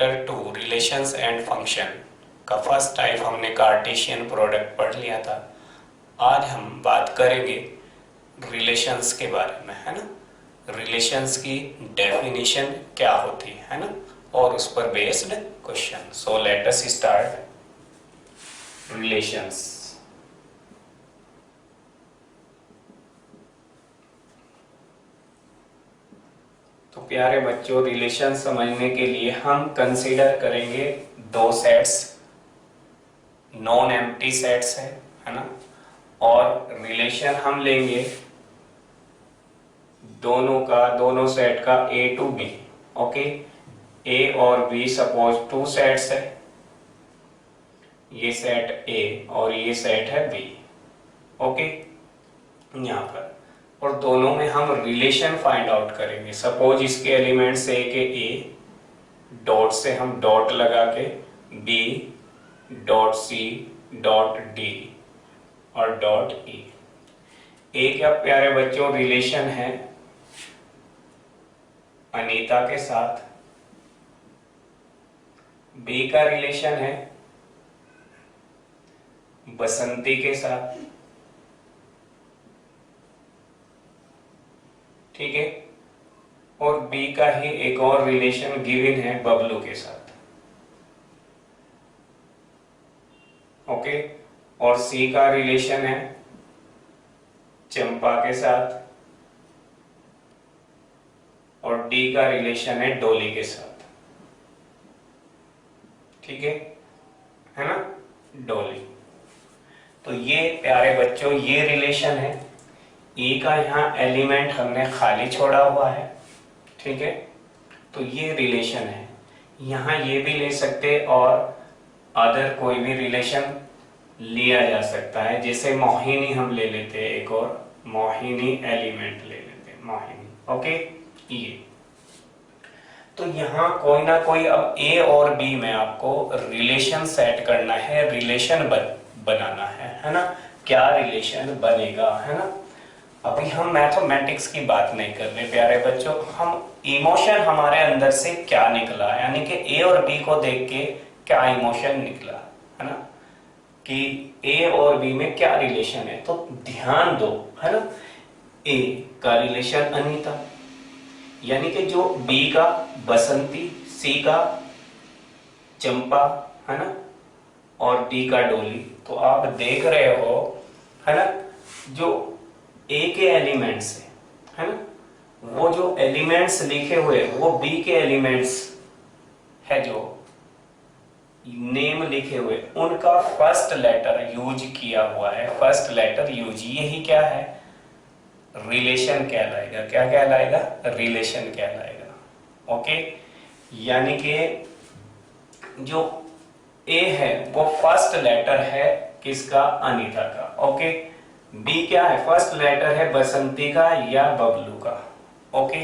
Chapter 2 relations and function का first type हमने Cartesian product पढ़ लिया था। आज हम बात करेंगे रिलेशंस के बारे में, है ना। रिलेशंस की डेफिनेशन क्या होती है ना, और उस पर based question. So let us start relations. तो प्यारे बच्चों, रिलेशन समझने के लिए हम कंसीडर करेंगे दो सेट्स, नॉन एम्प्टी सेट्स है ना, और रिलेशन हम लेंगे दोनों सेट का ए टू बी। ओके, ए और बी सपोज टू सेट्स है, ये सेट ए और ये सेट है बी। ओके, यहाँ पर और दोनों में हम रिलेशन फाइंड आउट करेंगे। सपोज इसके एलिमेंट्स ए के ए, डॉट से हम डॉट लगा के B, dot C, dot D और डॉट ई। ए क्या प्यारे बच्चों रिलेशन है अनीता के साथ, बी का रिलेशन है बसंती के साथ, ठीक है, और बी का ही एक और रिलेशन गिवन है बबलू के साथ। ओके, और सी का रिलेशन है चंपा के साथ, और डी का रिलेशन है डोली के साथ। ठीक है ना, डोली। तो ये प्यारे बच्चों ये रिलेशन है। ई का यहाँ एलिमेंट हमने खाली छोड़ा हुआ है, ठीक है, तो ये रिलेशन है। यहाँ ये भी ले सकते और अदर कोई भी रिलेशन लिया जा सकता है, जैसे मोहिनी हम ले लेते हैं, एक और मोहिनी एलिमेंट ले लेते हैं, मोहिनी। ओके, ये तो यहाँ कोई ना कोई अब ए और बी में आपको रिलेशन सेट करना है, रिलेशन बनाना है ना। क्या रिलेशन बनेगा, है ना। अभी हम मैथमेटिक्स की बात नहीं कर रहे प्यारे बच्चों, हम इमोशन हमारे अंदर से क्या निकला, यानी कि ए और बी को देख के क्या इमोशन निकला, है ना, कि ए और बी में क्या रिलेशन है। तो ध्यान दो, है ना, ए का रिलेशन अनीता, यानी कि जो बी का बसंती, सी का चंपा, है ना, और डी का डोली। तो आप देख रहे हो, है ना, जो ए के एलिमेंट्स है ना, वो जो एलिमेंट्स लिखे हुए वो बी के एलिमेंट्स है, जो नेम लिखे हुए उनका फर्स्ट लेटर यूज किया हुआ है, फर्स्ट लेटर यूज, यही क्या है, रिलेशन कहलाएगा। क्या कहलाएगा, रिलेशन कहलाएगा। ओके, यानी कि जो ए है वो फर्स्ट लेटर है किसका, अनीता का। ओके, बी क्या है, फर्स्ट लेटर है बसंती का या बबलू का। ओके,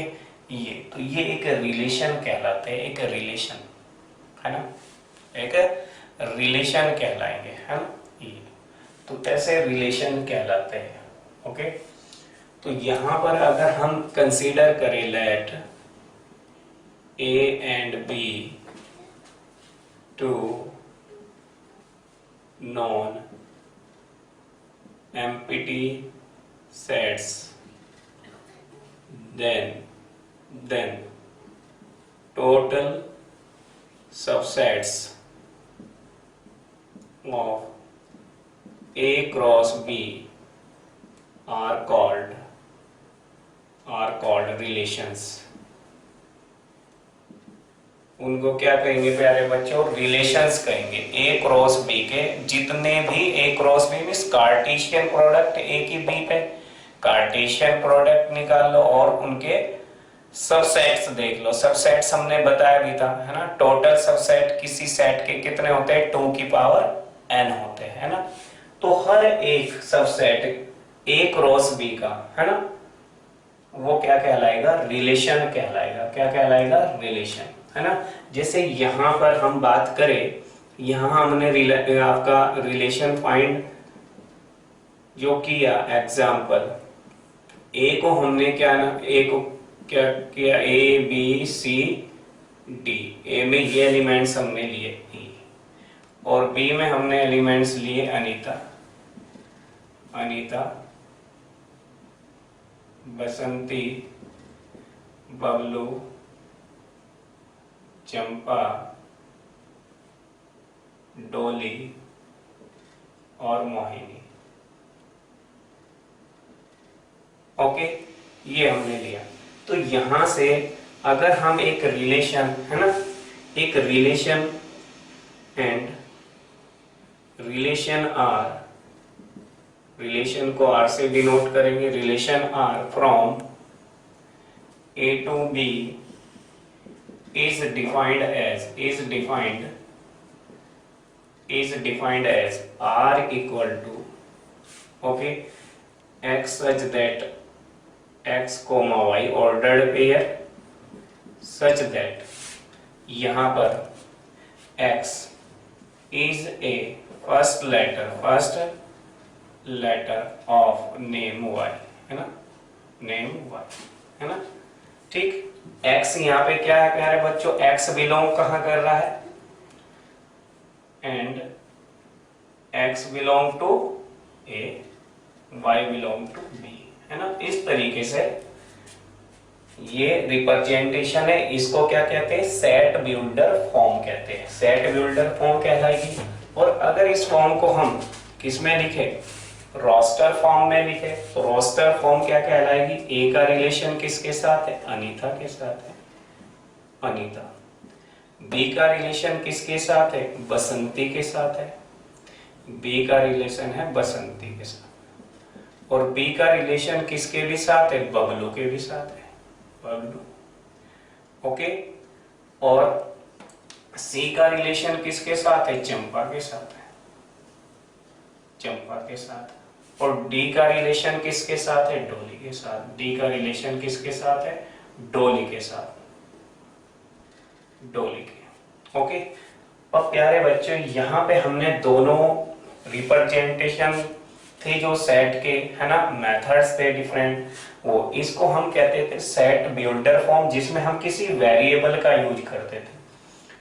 ये तो ये एक रिलेशन कहलाते हैं, एक रिलेशन, है ना, एक रिलेशन कहलाएंगे, है ना, ये तो ऐसे रिलेशन कहलाते हैं। ओके, तो यहां पर अगर हम कंसीडर करें let A and B two non empty sets, then total subsets of A cross B are called relations। उनको क्या कहेंगे प्यारे बच्चों, रिलेशंस कहेंगे। ए क्रॉस बी के जितने भी A cross B means cartesian product A की बी पे, कार्टेशियन प्रोडक्ट निकाल लो और उनके सबसेट्स देख लो। सबसेट्स हमने बताया भी था, है ना, टोटल सबसेट किसी सेट के कितने होते हैं, 2 की पावर n होते हैं, है ना। तो हर एक सबसेट ए क्रॉस बी का, है ना, वो क्या कहलाएगा, रिलेशन कहलाएगा। क्या कहलाएगा, रिलेशन, है ना। जैसे यहां पर हम बात करें, यहां हमने आपका रिलेशन फाइंड जो किया, एग्जाम्पल ए को हमने क्या ना, ए को क्या किया, ए बी सी डी। ए में ये एलिमेंट्स हमने लिए ई, और बी में हमने एलिमेंट्स लिए अनीता, अनीता, बसंती, बबलू, चंपा, डोली और मोहिनी। ओके, ये हमने लिया। तो यहां से अगर हम एक रिलेशन, है ना, एक relation and relation R, relation को आर से डिनोट करेंगे, relation R from A to B is defined as R equal to, okay, x such that x comma y ordered pair such that यहाँ पर x is a first letter of name y, है ना, name y, है ना, ठीक। x यहाँ पे क्या है प्यारे बच्चों, x बिलोंग कहाँ कर रहा है, and x belong to a, y belong to b, है ना। इस तरीके से ये रिप्रेजेंटेशन है, इसको क्या कहते हैं, सेट बिल्डर फॉर्म कहते हैं, सेट बिल्डर फॉर्म कहलाएगी। और अगर इस फॉर्म को हम किस में लिखे, रोस्टर फॉर्म में लिखे, तो रोस्टर फॉर्म क्या कहलाएगी, ए का रिलेशन किसके साथ है, अनीता के साथ है, अनीता। बी का रिलेशन किसके साथ है, बसंती के साथ है, बी का रिलेशन है बसंती के साथ। और बी का रिलेशन किसके भी साथ है, बबलू के भी साथ है, बबलू। ओके, और सी का रिलेशन किसके साथ है, चंपा के साथ है, चंपा के साथ। और डी का रिलेशन किसके साथ है, डोली के साथ। डी का रिलेशन किसके साथ है, डोली के साथ, डोली के। ओके, और प्यारे बच्चों यहाँ पे हमने दोनों रिप्रेजेंटेशन थे जो सेट के, है ना, मेथड्स थे डिफरेंट, वो इसको हम कहते थे सेट बिल्डर फॉर्म, जिसमें हम किसी वेरिएबल का यूज करते थे,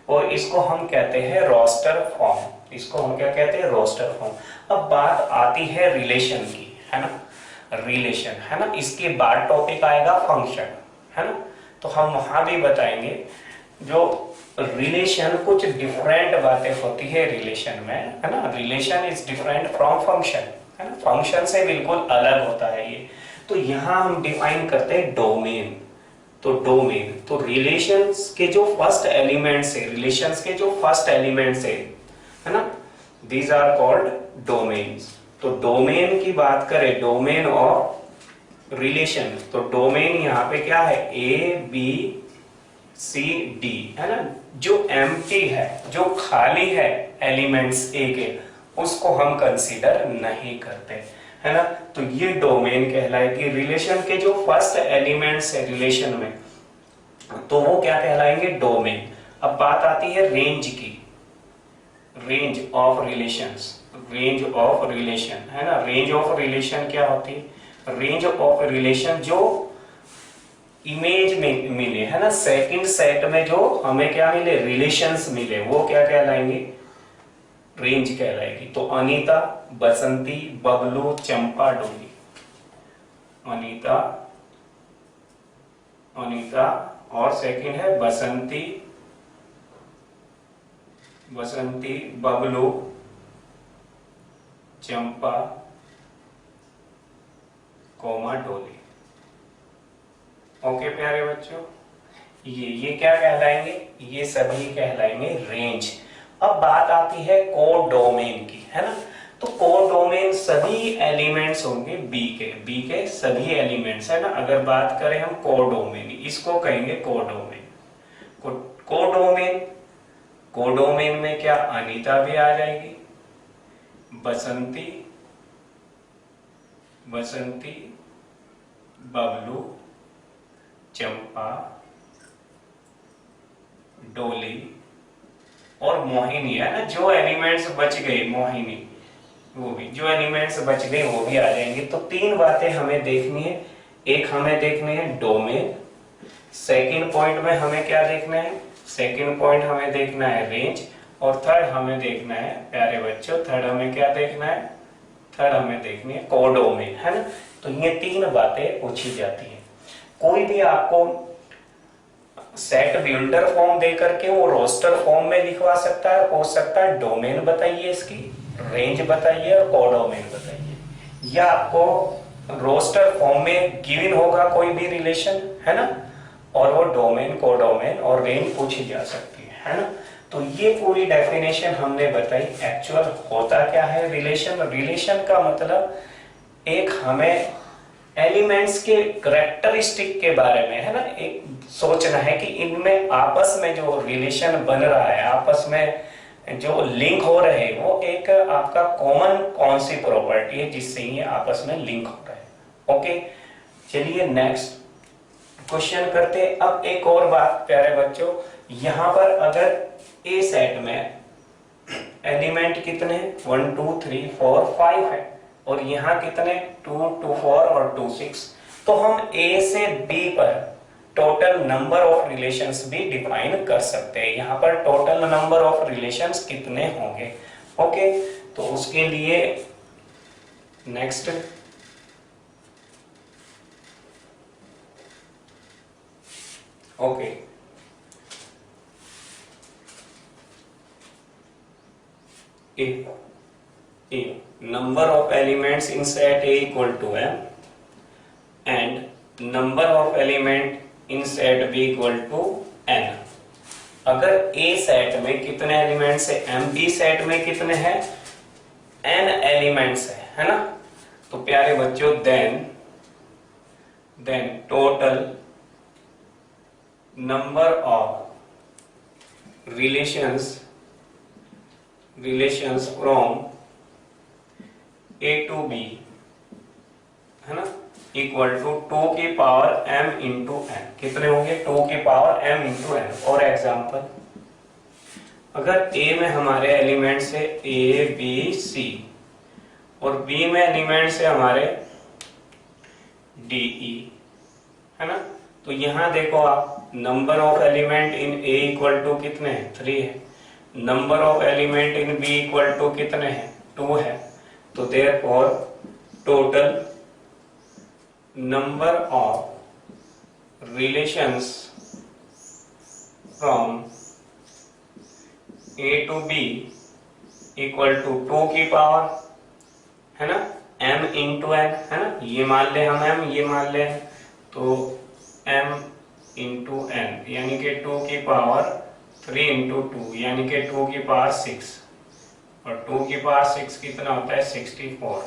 और इसको हम कहते हैं रोस्टर फॉर्म, इसको हम क्या कहते हैं, रोस्टर फॉर्म। अब बात आती है रिलेशन की, है ना, रिलेशन, है ना, इसके बाद टॉपिक आएगा फंक्शन, है ना। तो हम वहां भी बताएंगे जो रिलेशन, कुछ डिफरेंट बातें होती है रिलेशन में, है ना। Relation is different from function, है ना, फंक्शन से बिल्कुल अलग होता है ये। तो यहाँ हम डिफाइन करते हैं डोमेन। तो डोमेन, तो रिलेशंस के जो फर्स्ट एलिमेंट्स है, रिलेशंस के जो फर्स्ट एलिमेंट्स है ना, दीज आर कॉल्ड डोमेन्स। तो डोमेन की बात करें, डोमेन ऑफ रिलेशन, तो डोमेन यहाँ पे क्या है, ए बी सी डी, है ना। जो एम्प्टी है, जो खाली है एलिमेंट्स ए के, उसको हम कंसीडर नहीं करते, है ना। तो ये डोमेन कहलाएगी। रिलेशन के जो फर्स्ट एलिमेंट्स है रिलेशन में, तो वो क्या कहलाएंगे, डोमेन। अब बात आती है रेंज की, range of relations, range of relation, है ना। रेंज ऑफ रिलेशन क्या होती है, रेंज ऑफ रिलेशन जो इमेज में मिले, है ना, सेकंड सेट में जो हमें क्या मिले, रिलेशंस मिले, वो क्या कहलाएंगे, रेंज कहलाएगी। तो अनीता, बसंती, बबलू, चंपा, डोली, अनीता, अनीता, और सेकंड है बसंती, बसंती, बबलू, चंपा, कोमा, डोली। ओके प्यारे बच्चों, ये क्या कहलाएंगे, ये सभी कहलाएंगे रेंज। अब बात आती है कोडोमेन की, है ना। तो कोडोमेन सभी एलिमेंट्स होंगे बी के सभी एलिमेंट्स, है ना। अगर बात करें हम कोडोमेन, इसको कहेंगे कोडोमेन। कोडोमेन, कोडोमेन में क्या, अनीता भी आ जाएगी, बसंती, बसंती, बबलू, चंपा, डोली और मोहिनी, है ना। जो एलिमेंट्स बच गए, मोहिनी, वो भी जो एलिमेंट्स बच गए वो भी आ जाएंगे। तो तीन बातें हमें देखनी है। एक हमें देखने हैं डोमेन, सेकंड पॉइंट में हमें क्या देखना है, सेकंड पॉइंट हमें देखना है रेंज, और थर्ड हमें देखना है प्यारे बच्चों, थर्ड हमें क्या देखना है, थर्ड हमें देखनी है कोडोमेन, है ना। तो ये तीन बातें पूछी जाती है। कोई भी आपको सेट बिल्डर फॉर्म दे करके वो रोस्टर फॉर्म में लिखवा सकता है, पूछ सकता है डोमेन बताइए, इसकी रेंज बताइए और कोडोमेन बताइए, या आपको रोस्टर फॉर्म में गिवन होगा कोई भी रिलेशन, है ना, और वो डोमेन, कोडोमेन और रेंज पूछी जा सकती है ना। तो ये पूरी डेफिनेशन हमने बताई। एक्चुअल होता क्या है रिलेशन? रिलेशन का मतलब एक हमें एलिमेंट्स के कैरेक्टरिस्टिक के बारे में, है ना, एक सोचना है कि इनमें आपस में जो रिलेशन बन रहा है, आपस में जो लिंक हो रहे हैं, वो एक आपका कॉमन कौन सी प्रॉपर्टी है जिससे ये आपस में लिंक हो रहा है। ओके, चलिए नेक्स्ट क्वेश्चन करते हैं। अब एक और बात प्यारे बच्चों, यहां पर अगर ए सेट में एलिमेंट कितने हैं, 1 2 3 4 5 है, और यहाँ कितने 2 2 4 और 2 6, तो हम ए से बी पर टोटल नंबर ऑफ रिलेशंस भी डिफाइन कर सकते हैं। यहाँ पर टोटल नंबर ऑफ रिलेशंस कितने होंगे? ओके, तो उसके लिए next okay, A number of elements in set A equal to m and number of element in set B equal to n। अगर A सेट में कितने एलिमेंट्स है, M B सेट में कितने हैं, n एलिमेंट्स है ना। तो प्यारे बच्चों then total number of relations from A to B, है ना, इक्वल टू 2 की पावर m इंटू n। कितने होंगे? 2 की पावर m इंटू n। और एग्जाम्पल, अगर A में हमारे एलिमेंट्स है A B C और B में एलिमेंट्स है हमारे D E, है ना, तो यहां देखो आप, number of element in A equal to कितने हैं, 3 है। Number of element in B equal to कितने हैं, 2 है। तो therefore total number of relations from A to B equal to 2 की पावर, है ना, m इंटू n, है ना, ये मान ले हम m, ये मान ले, तो m इंटू n यानी कि 2 की पावर 3 इंटू 2 यानी कि 2 की पावर 6, और 2 की पावर 6 कितना होता है, 64।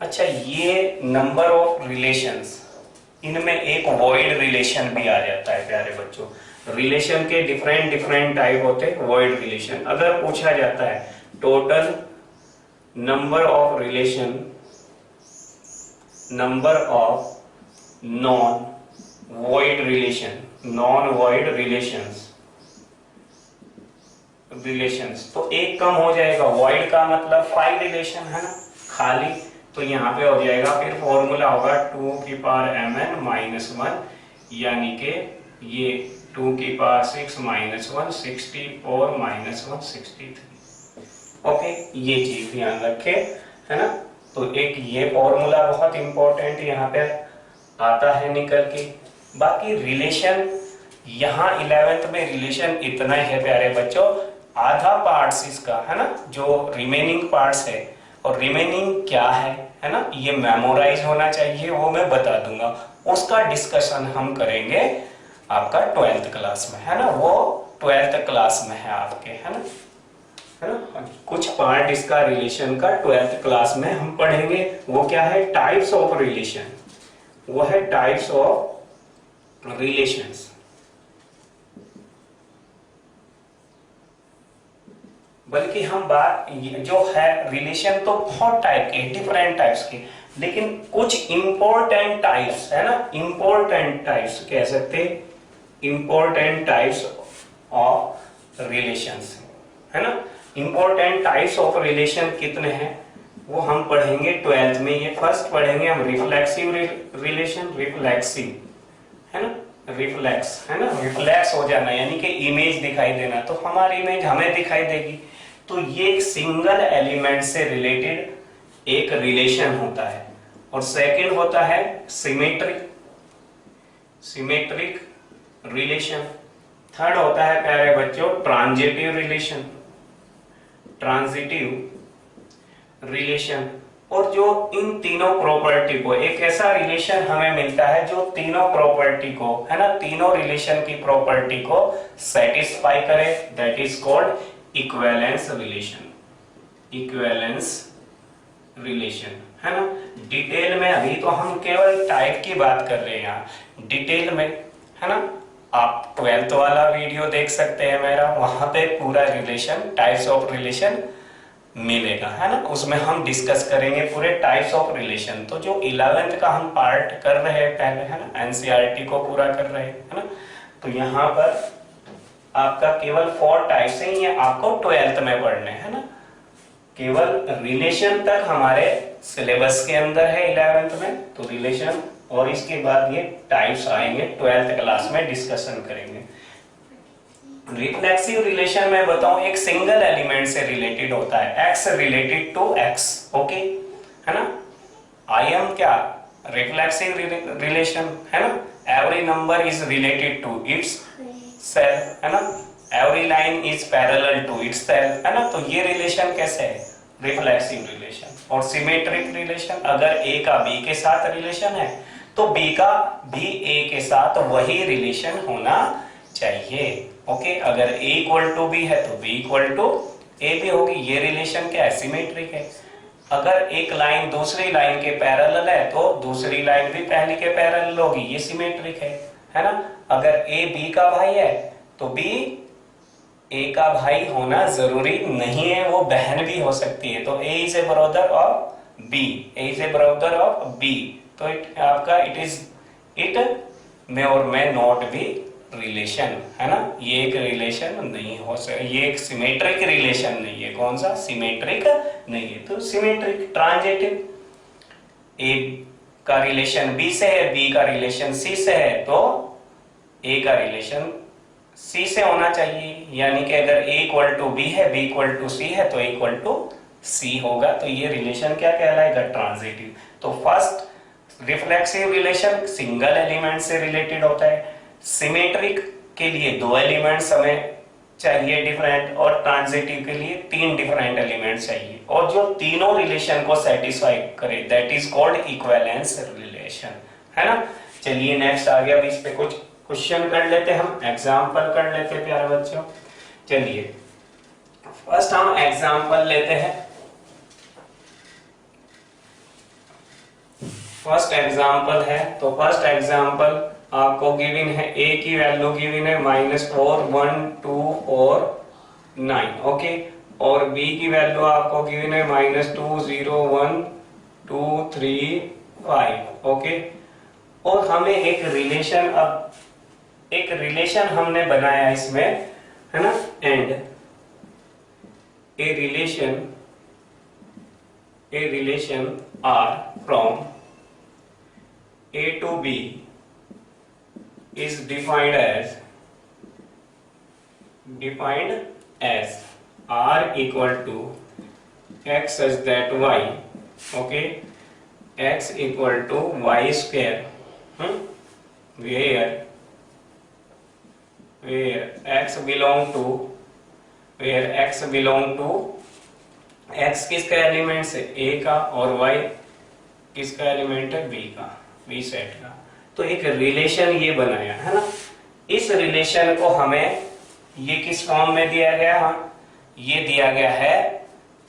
अच्छा, ये नंबर ऑफ रिलेशंस, इनमें एक वॉइड रिलेशन भी आ जाता है प्यारे बच्चों। रिलेशन के डिफरेंट टाइप होते हैं। वॉइड रिलेशन अगर पूछा जाता है total number of relation, number of non void relations, तो एक कम हो जाएगा। वॉइड का मतलब 5 रिलेशन, है ना, खाली, तो यहाँ पे हो जाएगा, फिर फॉर्मूला होगा 2 की पावर mn माइनस 1, यानी कि ये 2 की पावर 6 माइनस 1 64 माइनस 1 63। ओके, ये चीज ध्यान रखे, है ना। तो एक ये फॉर्मूला बहुत इंपॉर्टेंट यहाँ पे आता है निकल के। बाकी रिलेशन यहाँ 11th में रिलेशन इतना ही है प्यारे बच्चों, आधा पार्ट्स इसका, है ना, जो रिमेनिंग पार्ट्स है, और रिमेनिंग क्या है ना, ये मेमोराइज होना चाहिए, वो मैं बता दूंगा। उसका डिस्कशन हम करेंगे आपका 12th क्लास में, है ना, वो 12th क्लास में है आपके, है ना, कुछ पार्ट इसका रिलेशन का 12th क्लास में हम पढ़ेंगे। वो क्या है, टाइप्स ऑफ रिलेशन, वो है टाइप्स ऑफ रिलेशंस। बल्कि हम बात जो है रिलेशन तो बहुत टाइप के, डिफरेंट टाइप्स के, लेकिन कुछ इंपॉर्टेंट टाइप्स, है ना, इंपॉर्टेंट टाइप्स कह सकते, इंपॉर्टेंट टाइप्स ऑफ रिलेशंस, है ना। इंपॉर्टेंट टाइप्स ऑफ रिलेशन कितने हैं वो हम पढ़ेंगे 12th में। ये फर्स्ट पढ़ेंगे हम रिफ्लेक्सिव रिलेशन, रिफ्लेक्सिव, है ना, रिफ्लेक्स, है ना, रिफ्लेक्स हो जाना यानी कि इमेज दिखाई देना, तो हमारी इमेज हमें दिखाई देगी। तो ये एक सिंगल एलिमेंट से रिलेटेड एक रिलेशन होता है। और सेकंड होता है सिमेट्रिक, सिमेट्रिक रिलेशन। थर्ड होता है प्यारे बच्चों ट्रांजिटिव रिलेशन, ट्रांजिटिव रिलेशन। और जो इन तीनों प्रॉपर्टी को, एक ऐसा रिलेशन हमें मिलता है जो तीनों प्रॉपर्टी को, है ना, तीनों रिलेशन की प्रॉपर्टी को सेटिस्फाई करे, that is called equivalence relation, equivalence relation, है ना। डिटेल में अभी तो हम केवल टाइप की बात कर रहे हैं यहाँ, डिटेल में, है ना, आप 12th वाला वीडियो देख सकते हैं मेरा, वहां पे पूरा रिलेशन, टाइप्स ऑफ रिलेशन मिलेगा, है ना, उसमें हम डिस्कस करेंगे पूरे टाइप्स ऑफ रिलेशन। तो जो 11th का हम पार्ट कर रहे हैं पहले, है ना, एनसीईआरटी को पूरा कर रहे हैं, है ना, तो यहाँ पर आपका केवल 4 टाइप्स हैं, ये आपको 12th में पढ़ने, है ना, केवल रिलेशन तक हमारे सिलेबस के अंदर है 11th में, तो रिलेशन, और इसके बाद ये टाइप्स आएंगे 12th क्लास में डिस्कशन करेंगे। रिफ्लेक्सिव रिलेशन में बताऊं एक सिंगल एलिमेंट से रिलेटेड होता है, x related to x, okay, है ना। आई एम क्या रिफ्लेक्सिव रिलेशन, है ना, every number is related to itself, है ना, every line is parallel to itself, है ना। तो ये रिलेशन कैसे है, रिफ्लेक्सिव रिलेशन। और सिमेट्रिक रिलेशन, अगर a का b के साथ रिलेशन है तो b का भी a के साथ वही रिलेशन होना चाहिए, ओके। अगर a इक्वल टू b है तो b इक्वल टू a भी होगी, ये रिलेशन क्या है, सिमेट्रिक है। अगर एक लाइन दूसरी लाइन के पैरेलल है तो दूसरी लाइन भी पहली के पैरेलल होगी, ये सिमेट्रिक है ना। अगर a b का भाई है तो b a का भाई होना जरूरी नहीं है, वो बहन भी हो सकती है। तो a is a brother of b, a is a brother of b, तो आपका इट मे और मे नॉट बी रिलेशन, है ना, ये एक रिलेशन नहीं हो सकता, ये एक सिमेट्रिक रिलेशन नहीं है। कौन सा, सिमेट्रिक नहीं है। तो सिमेट्रिक ट्रांजिटिव, ए का रिलेशन बी से है, बी का रिलेशन सी से है, तो ए का रिलेशन सी से होना चाहिए, यानी कि अगर ए इक्वल टू बी है, बी इक्वल टू सी है, तो ए इक्वल टू सी होगा। तो ये रिलेशन क्या कहलाएगा, ट्रांजिटिव। तो first reflexive relation single element से रिलेटेड होता है, सिमेट्रिक के लिए 2 एलिमेंट्स हमें चाहिए डिफरेंट, और ट्रांजिटिव के लिए 3 डिफरेंट एलिमेंट चाहिए, और जो तीनों रिलेशन को सेटिस्फाई करे that is called equivalence relation, है ना। चलिए नेक्स्ट आ गया, इस पे कुछ क्वेश्चन कर लेते हैं, हम एग्जांपल कर लेते हैं प्यारे बच्चों। चलिए फर्स्ट हम एग्जांपल लेते हैं, फर्स्ट एग्जांपल है, तो फर्स्ट एग्जांपल आपको गिवन है, a की वैल्यू गिवन है -4 1 2 और 9, ओके, और b की वैल्यू आपको गिवन है -2 0 1 2 3 5, ओके। और हमें एक रिलेशन, अब एक रिलेशन हमने बनाया इसमें, है ना, and a relation r from a to b is defined as r equal to x such that y, okay, x equal to y square, where x belong to x किसका element है, a का, और y किसका element है, b का, b set का। तो एक रिलेशन ये बनाया, है ना। इस रिलेशन को हमें ये किस फॉर्म में दिया गया, ये दिया गया है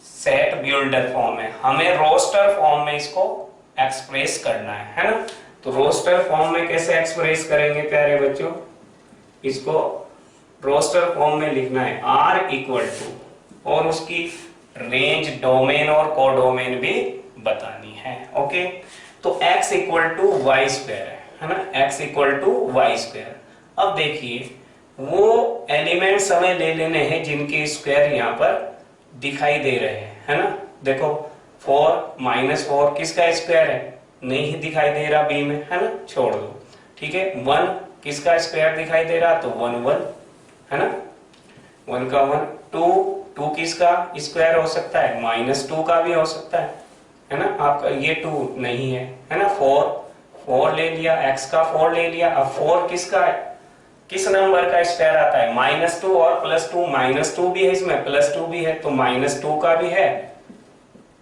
सेट बिल्डर फॉर्म में, हमें रोस्टर फॉर्म में इसको एक्सप्रेस करना है ना। तो रोस्टर फॉर्म में कैसे एक्सप्रेस करेंगे प्यारे बच्चों, इसको रोस्टर फॉर्म में लिखना है r इक्वल टू, और उसकी रेंज, डोमेन और कोडोमेन भी बतानी है, ओके। तो x equal to y square है ना, x equal to y square. अब देखिए वो एलिमेंट्स हमें ले लेने हैं जिनके स्क्वायर यहाँ पर दिखाई दे रहे हैं, है ना। देखो 4 -4 किसका स्क्वायर है, नहीं दिखाई दे रहा बी में, है ना, छोड़ दो, ठीक है। 1 किसका स्क्वायर दिखाई दे रहा, तो 1 1 है ना, 1 का 1, 2 किसका स्क्वायर हो सकता है, -2 का भी हो सकता है ना, आपका ये 2 नहीं है ना, 4 ले लिया, x का 4 ले लिया। अब 4 किसका है, किस नंबर का स्क्वायर आता है, -2 और +2, -2 भी है इसमें, +2 भी है, तो -2 का भी है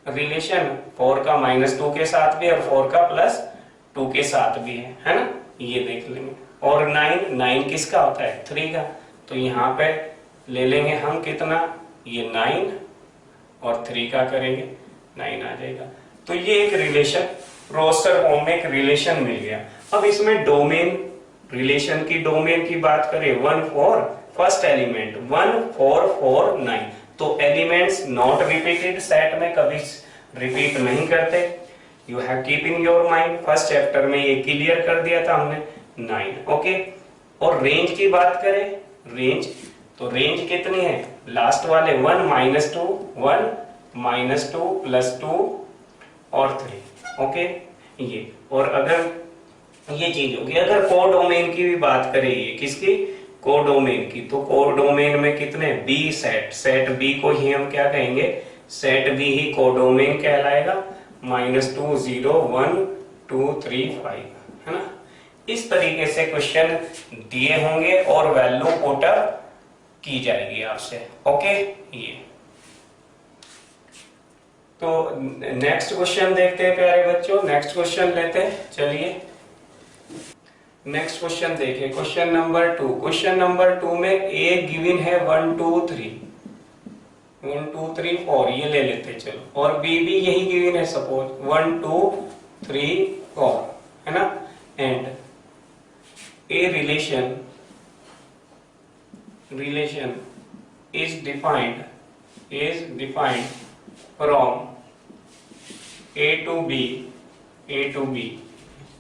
रिलेशन, 4 का -2 के साथ भी और 4 का +2 के साथ भी है ना, ये देख लेंगे। और 9 किसका होता है, 3 का, तो यहाँ पे ले लेंगे हम कितना, ये 9 और 3 का करेंगे, 9 आ जाएगा। तो ये एक रिलेशन रोस्टर फॉर्म में एक रिलेशन मिल गया। अब इसमें डोमेन, रिलेशन की डोमेन की बात करें, 1 4 फर्स्ट एलिमेंट 1 4 4 9, तो एलिमेंट्स नॉट रिपीटेड सेट में कभी रिपीट नहीं करते, you have keep in your mind. First chapter में ये क्लियर कर दिया था हमने, 9 ओके। और रेंज की बात करें, रेंज, तो रेंज कितनी है, लास्ट वाले 1 -2 1 -2 +2 और 3 ओके ये। और अगर ये चीज होगी, अगर कोडोमेन की भी बात करें, ये किसकी, कोडोमेन की, तो कोडोमेन में कितने, बी सेट बी को ही हम क्या कहेंगे, सेट बी ही कोडोमेन कहलाएगा, -2 0 1 2 3 5 है ना। इस तरीके से क्वेश्चन दिए होंगे और वैल्यू पुट अप की जाएगी आपसे ओके ये। तो नेक्स्ट क्वेश्चन देखते हैं प्यारे बच्चों, नेक्स्ट क्वेश्चन लेते हैं, चलिए नेक्स्ट क्वेश्चन देखिए, क्वेश्चन नंबर 2। क्वेश्चन नंबर 2 में ए गिवन है 1 2 3 1 2 3 4, ये ले लेते हैं चलो, और बी भी यही गिवन है सपोज 1 2 3 4 है ना, and a relation is defined from A to B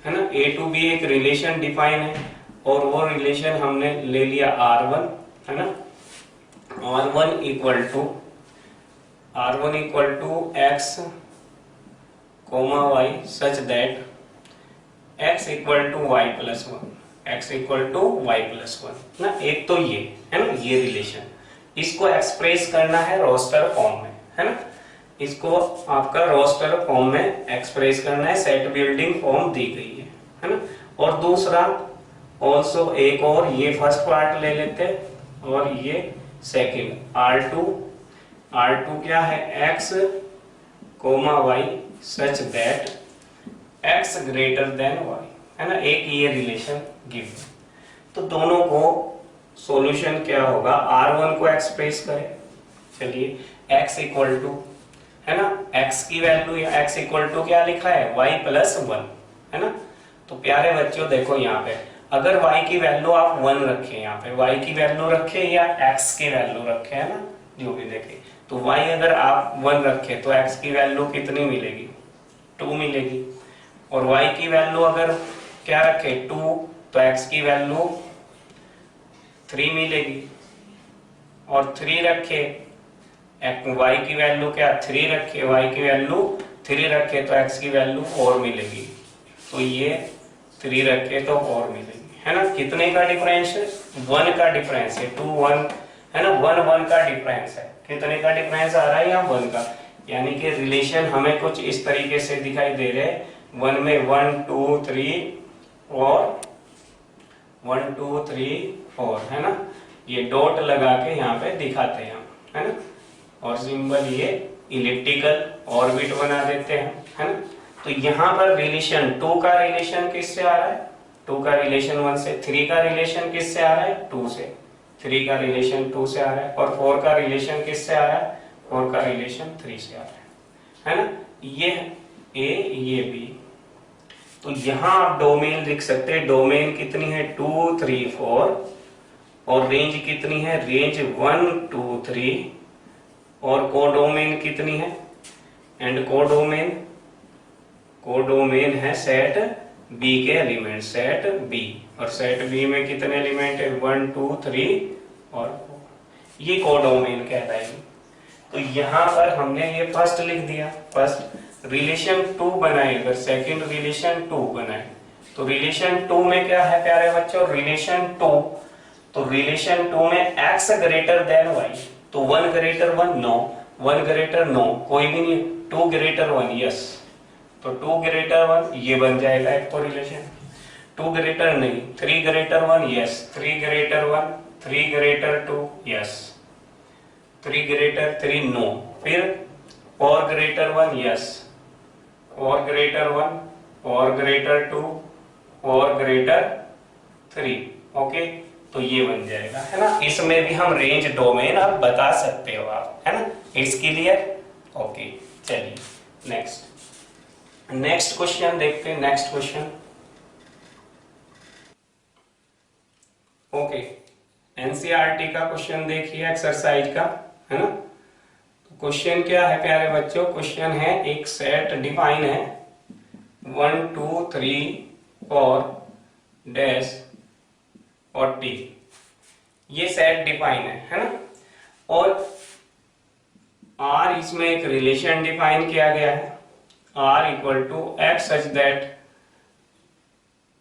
है ना, A to B एक रिलेशन डिफाइन है, और वो रिलेशन हमने ले लिया R1 है ना, R1 equal to x, y such that x equal to y plus 1, x equal to y plus 1 ना। एक तो ये है ना, ये रिलेशन, इसको एक्सप्रेस करना है रोस्टर फॉर्म में है ना, इसको आपका रोस्टर फॉर्म में एक्सप्रेस करना है, सेट बिल्डिंग फॉर्म दी गई है ना। और दूसरा ऑल्सो एक और, ये फर्स्ट पार्ट ले लेते हैं और ये सेकंड, R2 क्या है, x, y such that x greater than y है ना, एक ये रिलेशन गिवन। तो दोनों को सॉल्यूशन क्या होगा, R1 को एक्सप्रेस करें, चलिए x इक्वल टू है ना, x की वैल्यू या x इक्वल टू क्या लिखा है, y प्लस 1 है ना। तो प्यारे बच्चों देखो यहाँ पे, अगर y की वैल्यू आप 1 रखें, यहाँ पे y की वैल्यू रखें या x की वैल्यू रखें है ना, जो भी देखें, तो y अगर आप 1 रखें तो x की वैल्यू कितनी मिलेगी, 2 मिलेगी, और y की वैल्यू अगर क्या रखे 2, तो x की वैल्यू 3 मिलेगी, और 3 रखे y की वैल्यू क्या 3 रखे, y की वैल्यू 3 रखे तो x की वैल्यू 4 मिलेगी, तो ये 3 रखे तो 4 मिलेगी है ना। कितने का डिफरेंस है, 1 का डिफरेंस है, 2 1 है ना, 1 1 का डिफरेंस है, कितने का डिफरेंस आ रहा है यहाँ 1 का, यानी कि रिलेशन हमें कुछ इस तरीके से दिखाई दे रहे हैं, 1 में 1 2 3 और 1 2 3 4 है ना, ये डॉट लगा के यहाँ पे दिखाते हैं हम है ना, और सिंबल ये इलिप्टिकल ऑर्बिट बना देते हैं है ना। तो यहाँ पर रिलेशन 2 का रिलेशन किससे आ रहा है, 2 का रिलेशन 1 से, 3 का रिलेशन किससे आ रहा है 2 से, 3 का रिलेशन 2 से आ रहा है, और 4 का रिलेशन किससे आ रहा है, 4 का रिलेशन 3 से आ रहा है ना। ये A ये B, तो यहाँ आप डोमेन लिख सकते हैं, डोमेन कितनी है 2 3 4, और रेंज कितनी है, रेंज 1 2 3, और कोडोमेन कितनी है, एंड कोडोमेन है सेट बी के एलिमेंट, सेट बी, और सेट बी में कितने एलिमेंट है 1 2 3 और 4, ये कोडोमेन कहलाएगी। तो यहाँ पर हमने ये फर्स्ट लिख दिया, फर्स्ट रिलेशन 2 बनाए, अगर सेकंड रिलेशन 2 बनाए तो रिलेशन 2 में क्या है प्यारे बच्चों, रिलेशन 2, तो रिलेशन 2 में x ग्रेटर देन y, तो 1 ग्रेटर 1 नो, 1 ग्रेटर नो, कोई भी नहीं, 2 ग्रेटर 1 यस, तो 2 ग्रेटर 1 ये बन जाएगा एक तो रिलेशन, 2 ग्रेटर नहीं, 3 greater 1 yes, 3 greater 1, 3 greater 2 yes, 3 greater 3 no, फिर 4 greater 1 yes, 4 greater 1, 4 greater 2, 4 greater 3, okay, तो ये बन जाएगा, है ना। इसमें भी हम रेंज डोमेन आप बता सकते हो आप, है ना, इट्स क्लियर, ओके। चलिए नेक्स्ट क्वेश्चन देखते हैं, नेक्स्ट क्वेश्चन, ओके। एनसीईआरटी का क्वेश्चन देखिए एक्सरसाइज का, है ना। तो क्वेश्चन क्या है प्यारे बच्चों, क्वेश्चन है एक सेट डिफाइन है 1 2 3 4 डैश 40, ये सेट डिफाइन है ना, और R इसमें एक रिलेशन डिफाइन किया गया है, R equal to x such that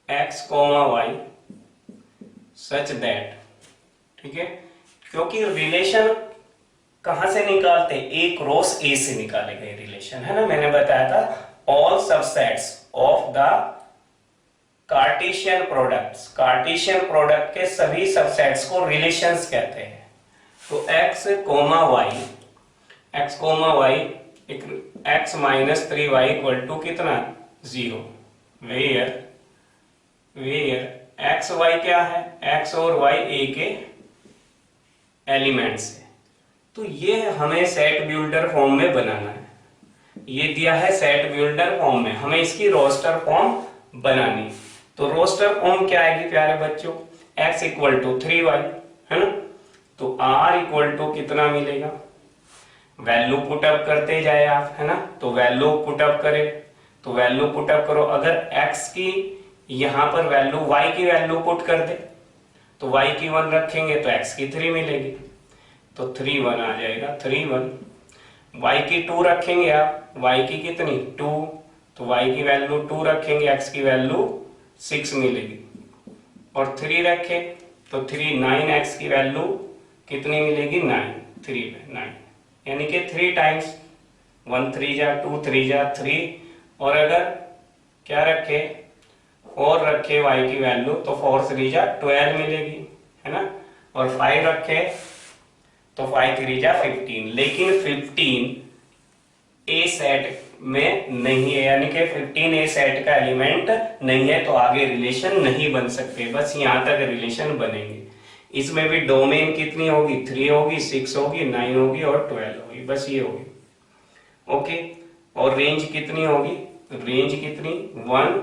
x comma y such that, ठीक है, क्योंकि रिलेशन कहां से निकालते, एक क्रॉस ए से निकाले गए रिलेशन, है ना, मैंने बताया था all subsets of the cartesian products, cartesian product के सभी सबसेट्स को रिलेशंस कहते हैं। तो x comma y x minus 3y equal to कितना 0, वेयर x y क्या है, x और y a के एलिमेंट्स है। तो ये हमें सेट बिल्डर फॉर्म में बनाना है, ये दिया है सेट बिल्डर फॉर्म में, हमें इसकी रोस्टर फॉर्म बनानी। तो रोस्टर फॉर्म क्या आएगी प्यारे बच्चों, x इक्वल टू 3y, है ना, तो r इक्वल टू कितना मिलेगा, वैल्यू पुटअप करते जाए आप, है ना, तो वैल्यू पुटअप करे, तो वैल्यू पुटअप करो, अगर x की यहां पर वैल्यू y की वैल्यू पुट कर दे, तो y की 1 रखेंगे तो x की 3 मिलेगी, तो 3 1 आ जाएगा, 3 1, y की 2 रखेंगे आप, y की कितनी 2, तो y की वैल्यू 2 रखेंगे, x की वैल्यू 6 मिलेगी, और 3 रखे तो 3 9, x की वैल्यू कितनी मिलेगी 9, 3 9, यानी कि 3 टाइम्स 1 3 जा 2 3 जा 3, और अगर क्या रखे 4 रखे y की वैल्यू तो 4 3 जा 12 मिलेगी, है ना, और 5 रखे तो 5 3 जा 15, लेकिन 15 ए सेट में नहीं है, यानी कि 15 ए सेट का एलिमेंट नहीं है, तो आगे रिलेशन नहीं बन सकते, बस यहां तक रिलेशन बनेंगे। इसमें भी डोमेन कितनी होगी, 3 होगी, 6 होगी, 9 होगी और 12 होगी, बस ये होगी, ओके। और रेंज कितनी होगी, रेंज कितनी 1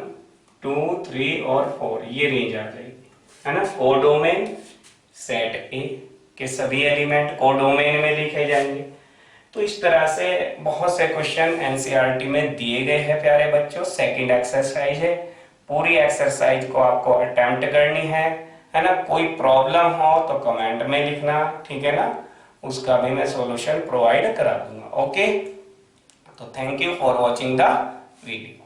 2 3 और 4, ये रेंज आ जाएगी, है ना। कोडोमेन सेट ए के सभी एलिमेंट कोडोमेन में लिखे जाएंगे। तो इस तरह से बहुत से क्वेश्चन एनसीईआरटी में दिए गए हैं प्यारे बच्चों। सेकंड एक्सरसाइज है, पूरी एक्सरसाइज को आपको अटेम्प्ट करनी है ना। कोई प्रॉब्लम हो तो कमेंट में लिखना, ठीक है ना, उसका भी मैं सॉल्यूशन प्रोवाइड करा दूंगा, ओके। तो thank you for watching the video.